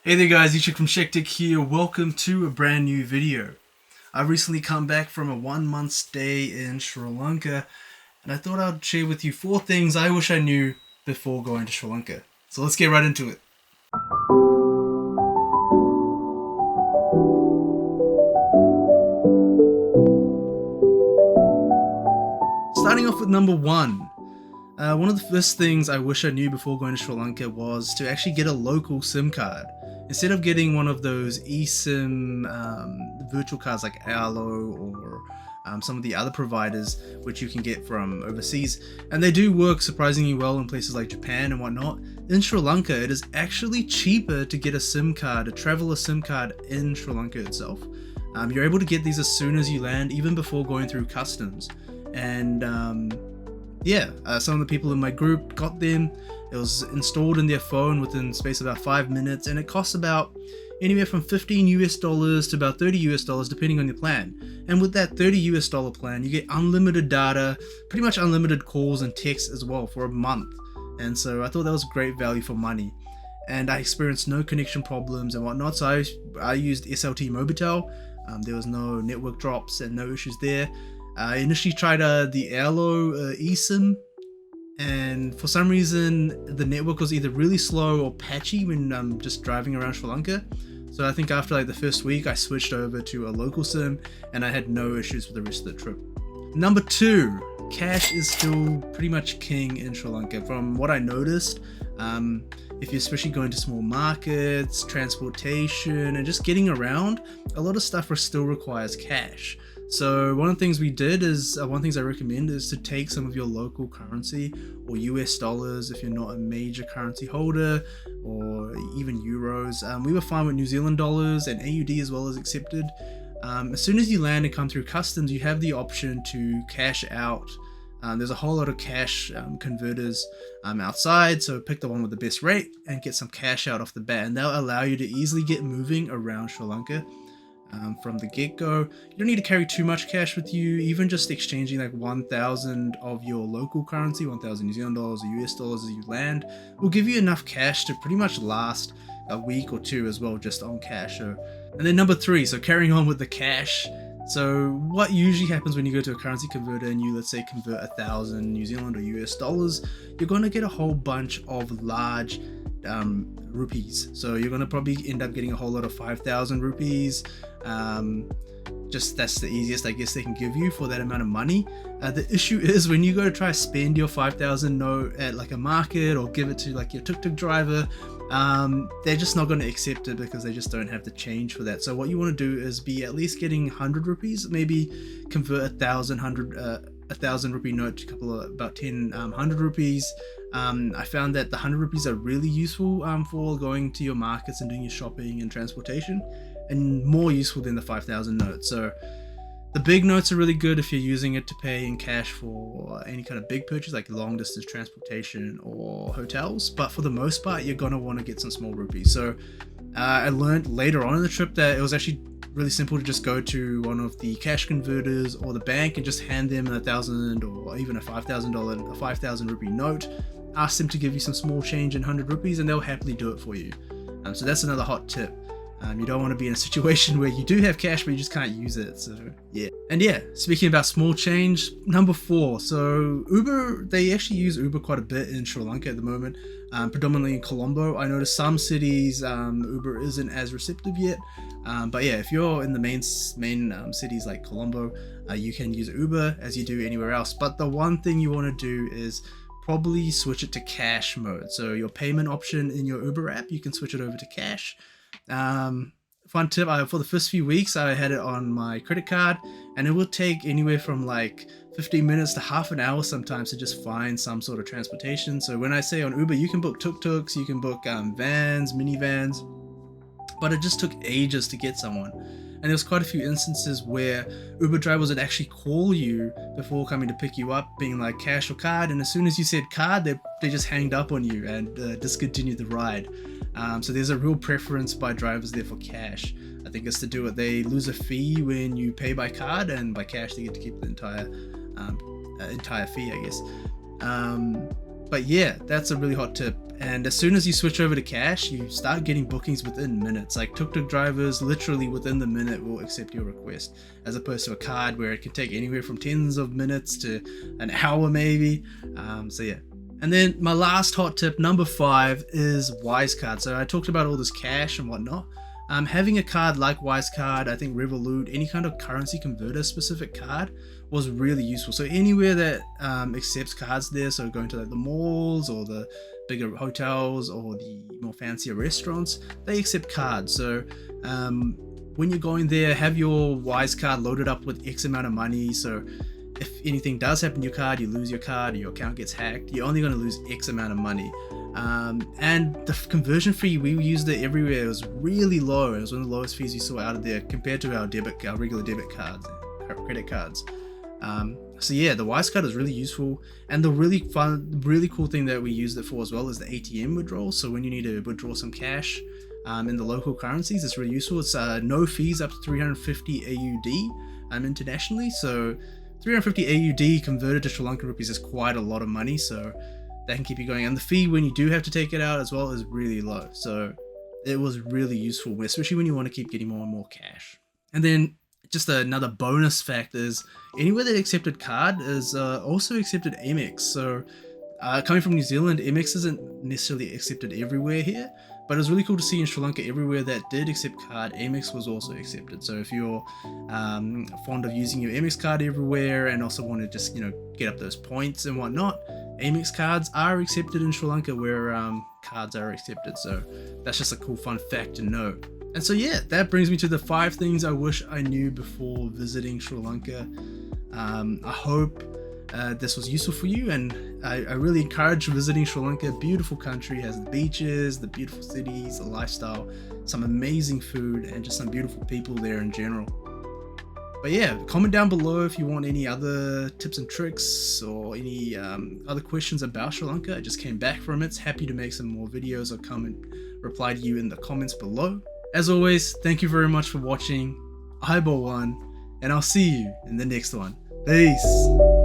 Hey there guys, Ishik from Shaqtech here. Welcome to a brand new video. I've recently come back from a 1 month stay in Sri Lanka and I thought I'd share with you 4 things I wish I knew before going to Sri Lanka. So let's get right into it. Starting off with number 1. One of the first things I wish I knew before going to Sri Lanka was to actually get a local SIM card. Instead of getting one of those eSIM virtual cards like Allo or some of the other providers which you can get from overseas, and they do work surprisingly well in places like Japan and whatnot, in Sri Lanka it is actually cheaper to get a SIM card, a traveler SIM card in Sri Lanka itself. You're able to get these as soon as you land, even before going through customs. And some of the people in my group got them. It was installed in their phone within the space of about 5 minutes, and it costs about anywhere from $15 to about $30 depending on your plan. And with that $30 plan, you get unlimited data, pretty much unlimited calls and texts as well for a month. And so I thought that was great value for money. And I experienced no connection problems and whatnot, so I used SLT Mobitel. There was no network drops and no issues there. I initially tried the Allo eSIM, and for some reason the network was either really slow or patchy when I'm just driving around Sri Lanka. So I think after like the first week I switched over to a local SIM and I had no issues for the rest of the trip. Number 2, cash is still pretty much king in Sri Lanka. From what I noticed, if you're especially going to small markets, transportation, and just getting around, a lot of stuff still requires cash. So one of the things we did is, one of the things I recommend is to take some of your local currency or US dollars if you're not a major currency holder, or even euros. We were fine with New Zealand dollars, and AUD as well as accepted. As soon as you land and come through customs, you have the option to cash out. There's a whole lot of cash converters outside, so pick the one with the best rate and get some cash out off the bat, and they'll allow you to easily get moving around Sri Lanka. From the get-go. You don't need to carry too much cash with you. Even just exchanging like 1,000 of your local currency, 1,000 New Zealand dollars or US dollars as you land, will give you enough cash to pretty much last a week or two as well, just on cash. And then number 3, so carrying on with the cash. So what usually happens when you go to a currency converter and you, let's say, convert 1,000 New Zealand or US dollars, you're going to get a whole bunch of large rupees. So you're going to probably end up getting a whole lot of 5,000 rupees. Just that's the easiest I guess they can give you for that amount of money. The issue is when you go to try to spend your 5,000 note at like a market or give it to like your tuk-tuk driver, they're just not going to accept it because they just don't have the change for that. So what you want to do is be at least getting 100 rupees, maybe convert 1,000 rupee note to a couple of about 100 rupees. I found that the 100 rupees are really useful for going to your markets and doing your shopping and transportation, and more useful than the 5,000 notes. So the big notes are really good if you're using it to pay in cash for any kind of big purchase like long distance transportation or hotels, but for the most part you're going to want to get some small rupees. So I learned later on in the trip that it was actually really simple to just go to one of the cash converters or the bank and just hand them 1,000 or even a $5,000 rupee note. Ask them to give you some small change in 100 rupees and they'll happily do it for you. So that's another hot tip. You don't want to be in a situation where you do have cash but you just can't use it. So yeah. And yeah, speaking about small change, number 4. So Uber, they actually use Uber quite a bit in Sri Lanka at the moment, predominantly in Colombo. I noticed some cities Uber isn't as receptive yet. But yeah, if you're in the main cities like Colombo, you can use Uber as you do anywhere else. But the one thing you want to do is probably switch it to cash mode. So your payment option in your Uber app, you can switch it over to cash. Fun tip, for the first few weeks I had it on my credit card, and it would take anywhere from like 15 minutes to half an hour sometimes to just find some sort of transportation. So when I say on Uber, you can book tuk-tuks, you can book vans, minivans, but it just took ages to get someone. And there was quite a few instances where Uber drivers would actually call you before coming to pick you up, being like cash or card, and as soon as you said card, they just hanged up on you and discontinued the ride. So there's a real preference by drivers there for cash. I think it's to do with they lose a fee when you pay by card, and by cash they get to keep the entire fee, I guess. But yeah, that's a really hot tip. And as soon as you switch over to cash, you start getting bookings within minutes. Like tuk-tuk drivers, literally within the minute will accept your request, as opposed to a card where it can take anywhere from tens of minutes to an hour maybe. So yeah. And then my last hot tip, number 5, is Wise Card. So I talked about all this cash and whatnot. Having a card like Wise Card, I think Revolut, any kind of currency converter specific card was really useful. So anywhere that accepts cards there, so going to like the malls or the bigger hotels or the more fancier restaurants, they accept cards. So when you're going there, have your Wise Card loaded up with X amount of money. So if anything does happen to your card, you lose your card, or your account gets hacked, you're only going to lose X amount of money. And the conversion fee, we used it everywhere. It was really low. It was one of the lowest fees we saw out of there compared to our regular debit cards, credit cards. So yeah, the Wise Card is really useful. And the really cool thing that we used it for as well is the ATM withdrawal. So when you need to withdraw some cash in the local currencies, it's really useful. It's no fees up to 350 AUD internationally. So 350 AUD converted to Sri Lankan rupees is quite a lot of money. So that can keep you going. And the fee when you do have to take it out as well is really low. So it was really useful, especially when you want to keep getting more and more cash. And then just another bonus fact is anywhere that accepted card is also accepted Amex. So coming from New Zealand, Amex isn't necessarily accepted everywhere here, but it was really cool to see in Sri Lanka everywhere that did accept card, Amex was also accepted. So if you're fond of using your Amex card everywhere and also want to just get up those points and whatnot, Amex cards are accepted in Sri Lanka where cards are accepted. So that's just a cool fun fact to know. And so yeah, that brings me to the 5 things I wish I knew before visiting Sri Lanka. I hope this was useful for you, and I really encourage visiting Sri Lanka. Beautiful country, has the beaches, the beautiful cities, the lifestyle, some amazing food, and just some beautiful people there in general. But yeah, comment down below if you want any other tips and tricks or any other questions about Sri Lanka. I just came back from it. Happy to make some more videos or come and reply to you in the comments below. As always, thank you very much for watching. Eyeball one, and I'll see you in the next one. Peace.